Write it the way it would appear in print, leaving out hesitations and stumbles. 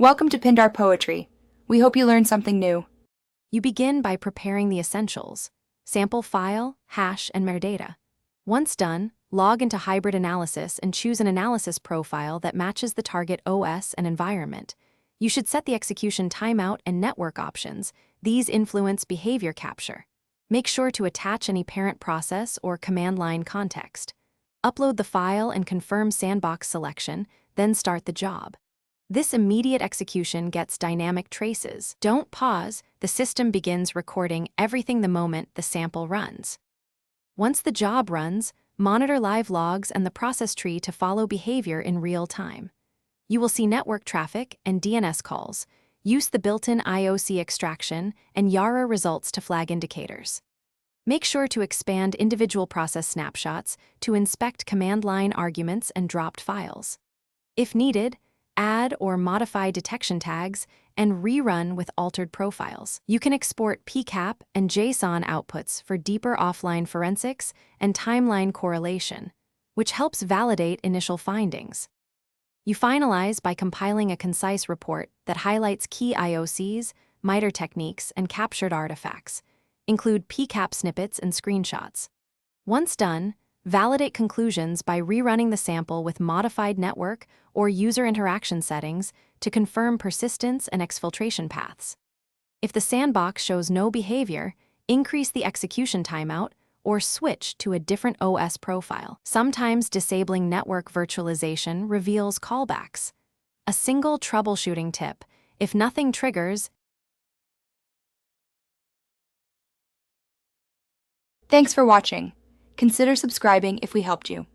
Welcome to Pindar Poetry. We hope you learned something new. You begin by preparing the essentials: sample file, hash, and metadata. Once done, log into hybrid analysis and choose an analysis profile that matches the target OS and environment. You should set the execution timeout and network options. These influence behavior capture. Make sure to attach any parent process or command line context. Upload the file and confirm sandbox selection, then start the job. This immediate execution gets dynamic traces. Don't pause, the system begins recording everything the moment the sample runs. Once the job runs, monitor live logs and the process tree to follow behavior in real time. You will see network traffic and DNS calls. Use the built-in IOC extraction and Yara results to flag indicators. Make sure to expand individual process snapshots to inspect command line arguments and dropped files. If needed, add or modify detection tags and rerun with altered profiles. You can export PCAP and JSON outputs for deeper offline forensics and timeline correlation, which helps validate initial findings. You finalize by compiling a concise report that highlights key IOCs, MITRE techniques, and captured artifacts. Include PCAP snippets and screenshots. Once done, validate conclusions by rerunning the sample with modified network or user interaction settings to confirm persistence and exfiltration paths. If the sandbox shows no behavior, increase the execution timeout or switch to a different OS profile. Sometimes disabling network virtualization reveals callbacks. A single troubleshooting tip: if nothing triggers. Thanks for watching. Consider subscribing if we helped you.